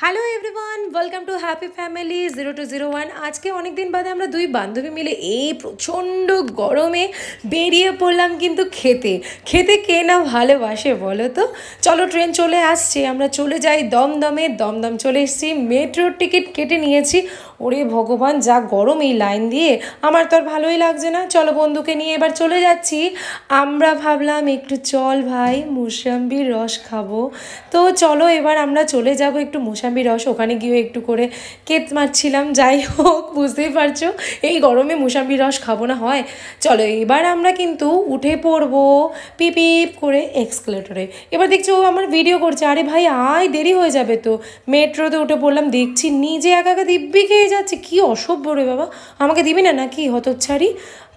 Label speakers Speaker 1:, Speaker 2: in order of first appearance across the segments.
Speaker 1: Hello everyone, welcome to happy family 0201। আজকে অনেক দিন বাদে আমরা দুই বান্ধবী মিলে এই প্রচণ্ড গরমে বেরিয়ে পড়লাম কিন্তু খেতে খেতে কে না ভালোবাসে বলো তো। চলো, ট্রেন চলে আসছে, আমরা চলে যাই দমদমে। দমদম চলে এসেছি, মেট্রোর টিকিট কেটে নিয়েছি। ওরে ভগবান, যা গরম এই লাইন দিয়ে, আমার তো আর ভালোই লাগছে না। চলো, বন্ধুকে নিয়ে এবার চলে যাচ্ছি। আমরা ভাবলাম একটু চল ভাই মুসাম্বির রস খাবো, তো চলো এবার আমরা চলে যাব একটু মুসাম্বির রস। ওখানে গিয়ে একটু করে কেত মারছিলাম। যাই হোক, বুঝতেই পারছো এই গরমে মুসাম্বির রস খাবো না হয়। চলো এবার আমরা কিন্তু উঠে পড়বো পিপ করে এক্সকেলেটরে। এবার দেখছি ও আমার ভিডিও করছে। আরে ভাই আয়, দেরি হয়ে যাবে তো। মেট্রোতে উঠে পড়লাম, দেখছি নিজে একা একা দিব্যি খেয়ে যাচ্ছে। কি অসভ্য রে বাবা, আমাকে দিবি না নাকি হতচ্ছাড়ি?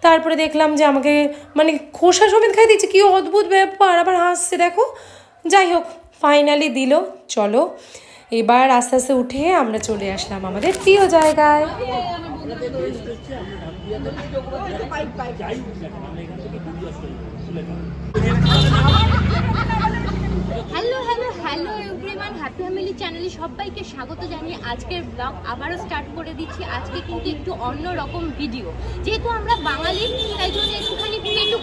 Speaker 1: তারপরে দেখলাম যে আমাকে মানে খোসা সমেত খাই দিচ্ছে। কি অদ্ভুত ব্যাপার, আবার হাসছে দেখো। যাই হোক, ফাইনালি দিল। চলো এবার আস্তে আস্তে উঠে আমরা চলে আসলাম আমাদের প্রিয় জায়গায়।
Speaker 2: Hello hello hello everyone, happy family চ্যানেলে সবাইকে স্বাগত জানিয়ে আজকের ব্লগ আবারও স্টার্ট করে দিচ্ছি। আজকে কিন্তু একটু অন্য রকম ভিডিও, যেহেতু আমরা বাঙালি তাই জন্য একটুখানি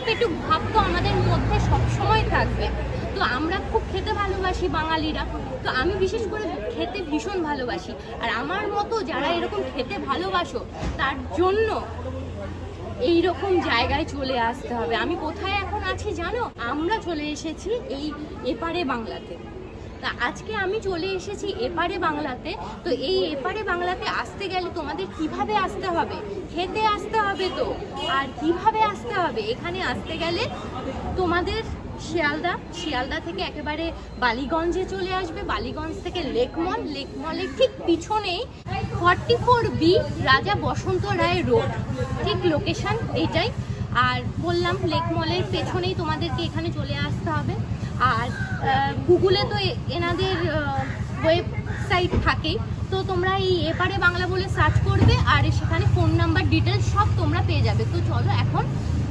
Speaker 2: পেটুক ভাব তো আমাদের মধ্যে সবসময় থাকবে। তো আমরা খুব খেতে ভালোবাসি বাঙালিরা, তো আমি বিশেষ করে খেতে ভীষণ ভালোবাসি। আর আমার মতো যারা এরকম খেতে ভালোবাসো তার জন্য এইরকম জায়গায় চলে আসতে হবে। আমি কোথায় এখন আছি জানো? আমরা চলে এসেছি এই এপারে বাংলাতে। তা আজকে আমি চলে এসেছি এপারে বাংলাতে। তো এই এপারে বাংলাতে আসতে গেলে তোমাদের কিভাবে আসতে হবে? খেতে আসতে হবে তো। আর কিভাবে আসতে হবে? এখানে আসতে গেলে তোমাদের শিয়ালদা থেকে একেবারে বালিগঞ্জে চলে আসবে। বালিগঞ্জ থেকে লেকমলের ঠিক পিছনেই 44B রাজা বসন্ত রায় রোড, ঠিক লোকেশন এইটাই। আর বললাম লেকমলের পেছনেই তোমাদেরকে এখানে চলে আসতে হবে। আর গুগলে তো এনাদের ওয়েবসাইট থাকেই, তো তোমরা এই এপারে বাংলা বলে সার্চ করবে আর সেখানে ফোন নাম্বার ডিটেলস সব তোমরা পেয়ে যাবে। তো চলো এখন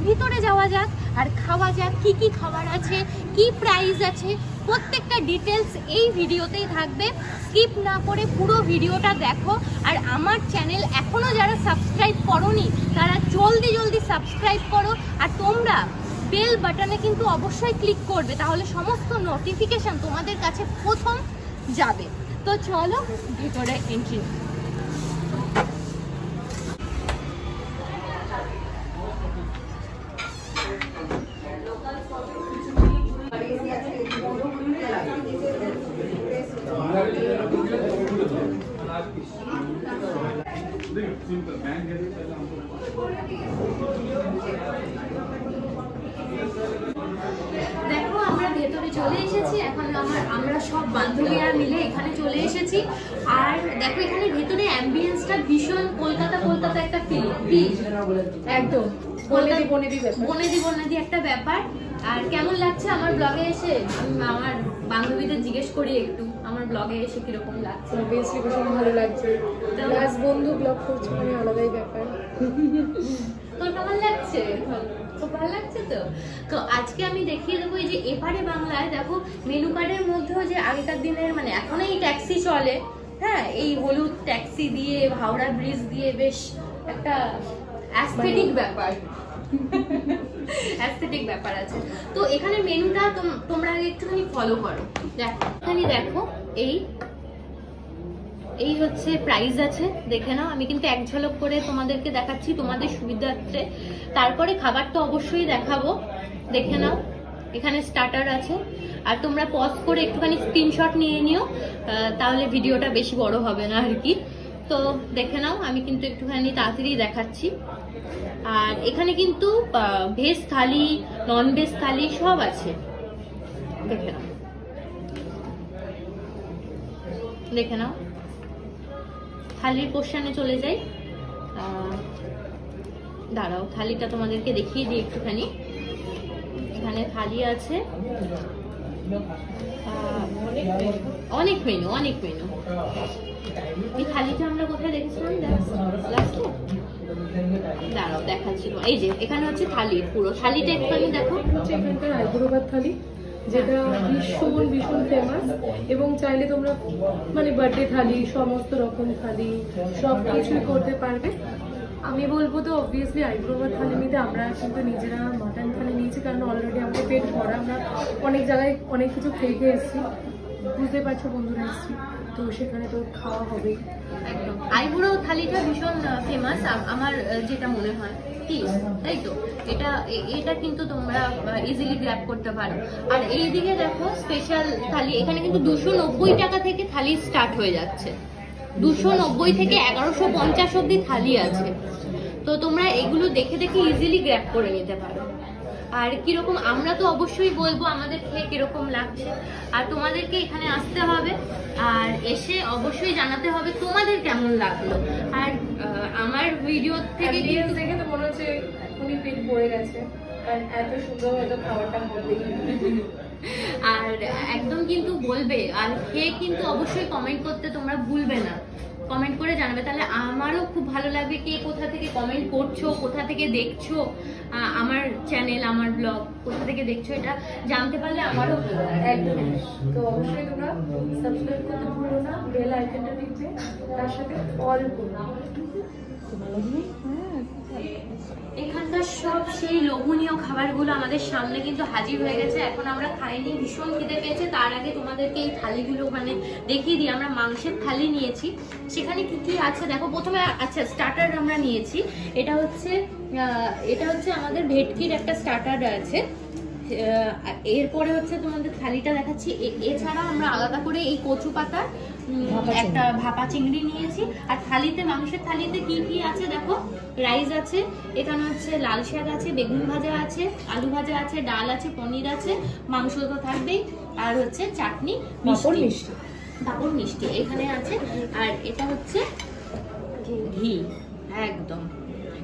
Speaker 2: ভিতরে যাওয়া যাক আর খাওয়া যাক। কি কি খাবার আছে, কি প্রাইস আছে, প্রত্যেকটা ডিটেলস এই ভিডিওতেই থাকবে। স্কিপ না করে পুরো ভিডিওটা দেখো। আর আমার চ্যানেল এখনও যারা সাবস্ক্রাইব করোনি তারা জলদি সাবস্ক্রাইব করো। আর তোমরা বেল বাটনে কিন্তু অবশ্যই ক্লিক করবে, তাহলে সমস্ত নোটিফিকেশন তোমাদের কাছে প্রথম যাবে। তো চলো ভিতরে এন্ট্রি। দেখো আমরা ভেতরে চলে এসেছি এখন। আমরা সব বান্ধবীরা মিলে এখানে চলে এসেছি। আর দেখো এখানে ভেতরে অ্যাম্বিয়েন্সটা ভীষণ কলকাতা একটা ফিল, একদম বনেদি একটা ব্যাপার। আর কেমন লাগছে আমার ব্লগে এসে? আমার বান্ধবীদের জিজ্ঞেস করি একটু আমার ব্লগে এসে কিরকম লাগছে।
Speaker 1: অবভিয়াসলি ভীষণ ভালো লাগছে। প্লাস বন্ধু ব্লগ করছে মানে আলাদাই ব্যাপার।
Speaker 2: তোর কেমন লাগছে? খুব ভালো লাগছে তো। তো আজকে আমি দেখিয়ে দেবো এই যে এপারে বাংলায় দেখো মেনু কার্ডের মধ্যেও যে আগেকার দিনের মানে এখন এই ট্যাক্সি চলে, হ্যাঁ, এই হলুদ ট্যাক্সি দিয়ে হাওড়া ব্রিজ দিয়ে বেশ একটা অ্যাস্থেটিক ব্যাপার আছে। তো এখানে মেনুটা তোমরা একটুখানি ফলো করো। দেখো এই হচ্ছে প্রাইস আছে, দেখে নাও। আমি কিন্তু এক ঝলক করে তোমাদেরকে দেখাচ্ছি তোমাদের সুবিধার্থে, তারপরে খাবার তো অবশ্যই দেখাবো। দেখে নাও এখানে স্টার্টার আছে। আর তোমরা পজ করে একটুখানি স্ক্রিনশট নিয়ে নিও, তাহলে ভিডিওটা বেশি বড় হবে না আর কি। তো দেখে নাও, আমি কিন্তু একটুখানি তাড়াতাড়ি দেখাচ্ছি। আর এখানে কিন্তু ভেজ থালি, নন ভেজ থালি সব আছে। দেখে নাও থালির পোর্শনে চলে যাই। দাঁড়াও থালিটা তোমাদেরকে দেখিয়ে দিই একটুখানি। এখানে থালি আছে, অনেক মেনু। এই থালিটা আমরা কোথায় দেখেছিলাম? দাঁড়াও দেখাচ্ছি। এই যে এখানে হচ্ছে থালি, পুরো থালিটা একটুখানি দেখো।
Speaker 1: এখানকার আইবুড়ো ভাত থালি, যেটা ভীষণ ভীষণ ফেমাস। এবং চাইলে তোমরা মানে বার্থডে থালি, সমস্ত রকম থালি সব কিছুই করতে পারবে। আমি বলবো তো অবভিয়াসলি আইব্রো থালি নিতে আমরা কিন্তু নিজেরা মাটন থালি নিয়েছি, কারণ অলরেডি আমাদের পেট ভরা, আমরা অনেক জায়গায় অনেক কিছু খেয়ে খেয়ে এসেছি, বুঝতে পারছো বন্ধুরা এসেছি, তো সেখানে তো খাওয়া হবেই।
Speaker 2: একদম আইবুড়ো থালিটা ভীষণ ফেমাস আমার যেটা মনে হয়, কি তাই তো? এটা কিন্তু তোমরা ইজিলি গ্র্যাব করতে পারো। আর এইদিকে দেখো স্পেশাল থালি, এখানে কিন্তু 290 টাকা থেকে থালি স্টার্ট হয়ে যাচ্ছে। 290 থেকে 1150 অব্দি থালি আছে। তো তোমরা এগুলো দেখে দেখে ইজিলি গ্র্যাব করে নিতে পারো। আর কিরকম, আমরা তো অবশ্যই বলবো আমাদের খেয়ে কিরকম লাগছে, আর তোমাদেরকে এখানে আসতে হবে আর এসে অবশ্যই জানাতে হবে তোমাদের কেমন লাগলো। আর আমার ভিডিও থেকে
Speaker 1: কিন্তু দেখে তো মনে হচ্ছে উনি পেট ভরে গেছে, কারণ এত সুন্দর হয়তো খাবারটা হবে।
Speaker 2: আর একদম কিন্তু বলবে, আর খেয়ে কিন্তু অবশ্যই কমেন্ট করতে তোমরা ভুলবে না। কমেন্ট করে জানাবে, তাহলে আমারও খুব ভালো লাগবে কে কোথা থেকে কমেন্ট করছো, কোথা থেকে দেখছো আমার চ্যানেল, আমার ব্লগ কোথা থেকে দেখছো, এটা জানতে পারলে আমারও ভালো লাগে।
Speaker 1: একদম। তো অবশ্যই তোমরা সাবস্ক্রাইব করতে ভুলো না, বেল আইকনটা টিপে তার সাথে অল করো।
Speaker 2: এখানকার সব সেই লোভনীয় খাবারগুলো আমাদের সামনে কিন্তু হাজির হয়ে গেছে। এখন আমরা খাইনি, ভীষণ খিদে পেয়েছে। তার আগে তোমাদেরকে এই থালিগুলো মানে দেখিয়ে দিই। আমরা মাংসের থালি নিয়েছি, সেখানে কি কি আছে দেখো। প্রথমে আচ্ছা স্টার্টার আমরা নিয়েছি, এটা হচ্ছে আমাদের ভেটকির একটা স্টার্টার আছে। এরপরে হচ্ছে তোমাদের থালিটা দেখাচ্ছি। এছাড়াও আমরা আলাদা করে এই কচু পাতার একটা ভাপা চিংড়ি নিয়েছি। আর থালিতে, মাংসের থালিতে কি কি আছে দেখো, রাইস আছে, এখানে হচ্ছে লাল শাক আছে, বেগুন ভাজা আছে, আলু ভাজা আছে, ডাল আছে, পনির আছে, মাংস তো থাকবেই, আর হচ্ছে চাটনি, পাঁপড়, মিষ্টি এখানে আছে। আর এটা হচ্ছে ঘি, একদম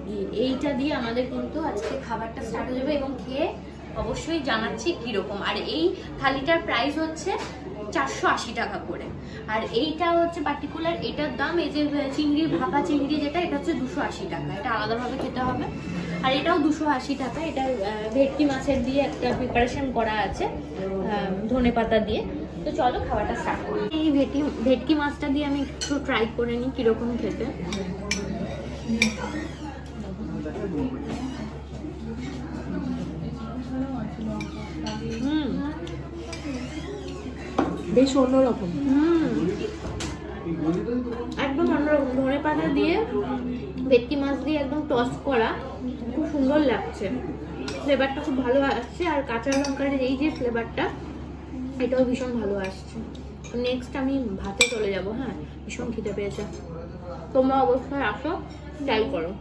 Speaker 2: ঘি। এইটা দিয়ে আমাদের কিন্তু আজকে খাবারটা স্টার্ট হয়ে যাবে এবং খেয়ে অবশ্যই জানাচ্ছি কিরকম। আর এই থালিটার প্রাইস হচ্ছে 480 টাকা করে। আর এইটা হচ্ছে পার্টিকুলার, এটার দাম, এই যে চিংড়ি, ভাপা চিংড়ি যেটা, এটা হচ্ছে 280 টাকা। এটা আলাদাভাবে খেতে হবে। আর এটাও 280 টাকা। এটা ভেটকি মাছের দিয়ে একটা প্রিপারেশন করা আছে, ধনেপাতা দিয়ে। তো চলো খাবারটা স্টার্ট করি। এই ভেটকি মাছটা দিয়ে আমি একটু ট্রাই করে নিই কিরকম খেতে।
Speaker 1: বেশ অন্যরকম।
Speaker 2: একদম অন্যরকম, ধনেপাতা দিয়ে ভেটকি মাছ দিয়ে একদম টস করা, খুব সুন্দর লাগছে। ফ্লেভারটা খুব ভালো আসছে। আর কাঁচা লঙ্কার এই যে ফ্লেভারটা, এটাও ভীষণ ভালো আসছে। নেক্সট আমি ভাতে চলে যাব। হ্যাঁ, ভীষণ খিদে পেয়েছে। তোমরা অবশ্যই আসো, ট্রাই করো।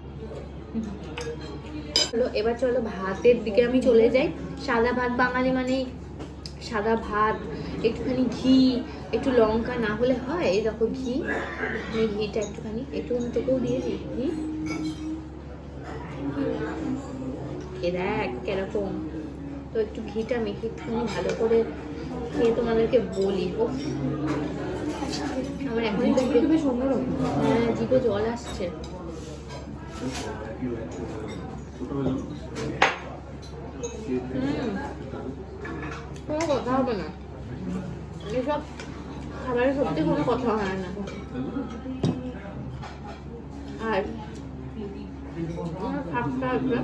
Speaker 2: এবার চলো ভাতের দিকে আমি চলে যাই। সাদা ভাত, বাঙালি মানে সাদা ভাত, একটুখানি ঘি, একটু লঙ্কা না হলে হয়। এই দেখো ঘি, আমি ঘিটা একটুখানি তোকেও দিয়ে দিই ঘি। দেখ কিরকম, তো একটু ঘিটা মেখে একটুখানি ভালো করে খেয়ে তোমাদেরকে বলি। আমার এখনই বেশ অন্যরকম, হ্যাঁ জিভে জল আসছে। কোনো কথা হবে না, এসব খাবারের সত্যি কোনো কথা হয় না। আর আমার খাপটা আছে,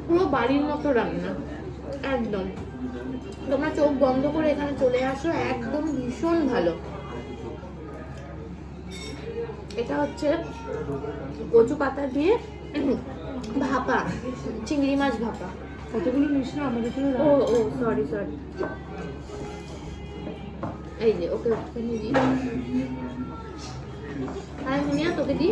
Speaker 2: পুরো বাড়ির মতো রান্না একদম। তোমরা চোখ বন্ধ করে এখানে চলে আসো, একদম ভীষণ ভালো। এটা হচ্ছে কচু পাতা দিয়ে ভাপা চিংড়ি মাছ ভাপা।
Speaker 1: কতগুলো মিশলো আমাদের জন্য।
Speaker 2: ও সরি এই যে ওকে নিয়ে দিই। আর মুনিয়া তোকে দিই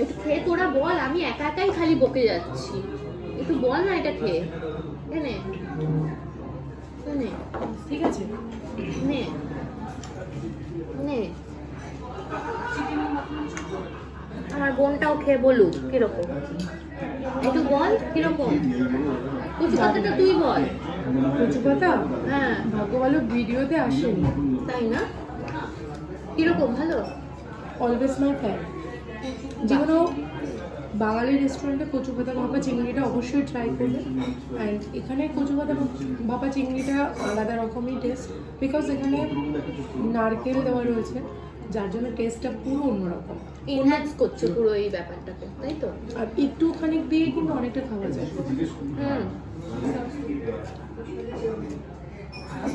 Speaker 2: একটু খেয়ে। তোরা বল, আমি একা একাই খালি বকে যাচ্ছি। একটু বল না এটা খেয়ে। নে
Speaker 1: ঠিক আছে,
Speaker 2: নে নে। আমার বোনটাও খেয়ে বলুক কিরকম, একটু বল কিরকম। কচু পাতাটা তুই বল।
Speaker 1: কচু পাতা,
Speaker 2: হ্যাঁ
Speaker 1: ভাগ্য ভালো ভিডিওতে আসেনি,
Speaker 2: তাই না? কিরকম ভালো?
Speaker 1: অলওয়েজ মাই ফ্যান। যে কোনো বাঙালি রেস্টুরেন্টে কচু পাতা ভাপা চিংড়িটা অবশ্যই ট্রাই করবে। অ্যান্ড এখানে কচু পাতা ভাপা চিংড়িটা আলাদা রকমই টেস্ট, বিকজ এখানে নারকেল দেওয়া রয়েছে, যার জন্য টেস্টটা পুরো অন্যরকম,
Speaker 2: এনহ্যান্স করছে পুরো এই ব্যাপারটাকে, তাই তো?
Speaker 1: আর একটুখানি দিয়ে কিন্তু অনেকটা খাওয়া যায়।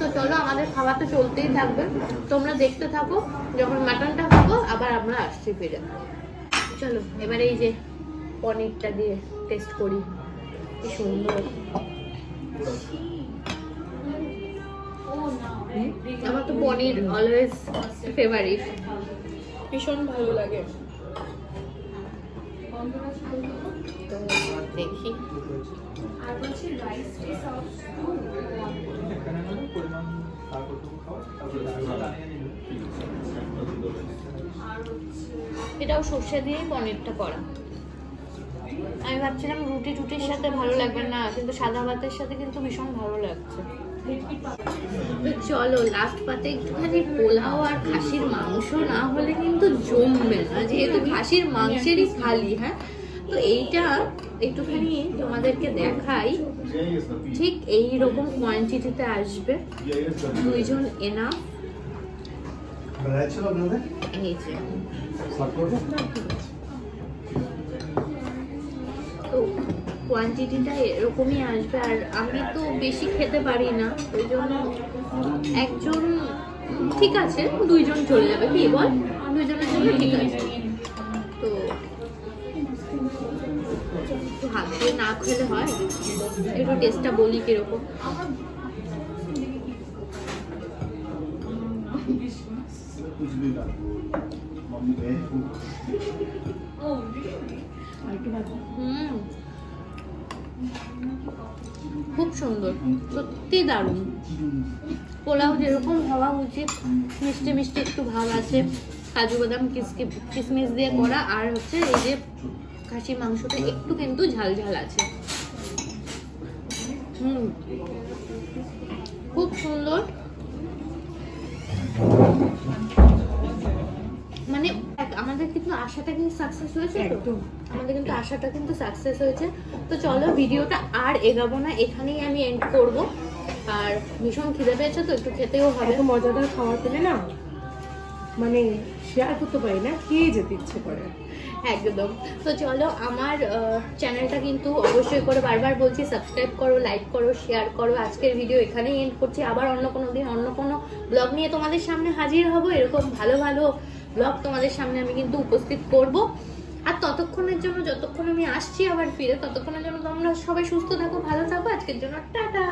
Speaker 2: তো চলো, আমাদের খাওয়া তো চলতেই থাকবে, তোমরা দেখতে থাকো। যখন মাটনটা খাবো আবার আমরা আসছি ফিরে। চলো এবারে এই যে পনিরটা দিয়ে টেস্ট করি, কি সুন্দর। আমার তো পনির অলওয়েজ ফেভারিট, ভীষণ ভালো লাগে। তো দেখি এটাও সর্ষে দিয়ে পনিরটা করা। আমি ভাবছিলাম রুটি টুটির সাথে ভালো লাগবে না, কিন্তু সাদা ভাতের সাথে কিন্তু ভীষণ ভালো লাগছে। তো চলো লাস্ট পাতে একটুখানি পোলাও আর খাসির মাংস না হলে কিন্তু জমবে না, যেহেতু খাসির মাংসেরই থালি। হ্যাঁ, তো এইটা একটুখানি তোমাদেরকে দেখাই, ঠিক এই রকম কোয়ান্টিটিতে আসবে, দুইজন এনা। এই যে তো কোয়ান্টিটিটা এরকমই আসবে, আর আমি তো বেশি খেতে পারি না, ওই জন্য একজন ঠিক আছে, দুইজন চলে যাবে, কি বল? দুইজনের জন্য ঠিক আছে। তো একটু হাত দিয়ে না খেলে হয়, একটু টেস্টটা বলি কিরকম। খুব সুন্দর, সত্যি দারুণ। পোলাও যেরকম হওয়া উচিত, মিষ্টি মিষ্টি একটু ভাব আছে, কাজু বাদাম কিশমিশ দিয়ে করা, আর হচ্ছে এই যে খাসি মাংসটা একটু কিন্তু ঝাল ঝাল আছে। খুব সুন্দর। মানে আমাদের কিন্তু আশাটা কিন্তু সাকসেস হয়েছে, তো আমাদের কিন্তু আশাটা কিন্তু সাকসেস হয়েছে। তো চলো ভিডিওটা আর এগাবো না, এখানেই আমি এন্ড করব। আর ভীষণ খিদে পেয়েছে, তো একটু খেতেও হবে।
Speaker 1: এত মজাদার খাবার পেলে না, মানে শেয়ার করতে পারি না, খেয়ে যেতে ইচ্ছে করে
Speaker 2: একদম। তো চলো, আমার চ্যানেলটা কিন্তু অবশ্যই করে বারবার বলছি, সাবস্ক্রাইব করো, লাইক করো, শেয়ার করো। আজকের ভিডিও এখানেই এন্ড করছি, আবার অন্য কোনো দিন অন্য কোনো ব্লগ নিয়ে তোমাদের সামনে হাজির হব। এরকম ভালো ভালো ব্লগ তোমাদের সামনে আমি কিন্তু উপস্থিত করব। আর ততক্ষণের জন্য, যতক্ষণ আমি আসছি আবার ফিরে, ততক্ষণের জন্য তোমরা সবাই সুস্থ থাকো, ভালো থাকো। আজকের জন্য টাটা।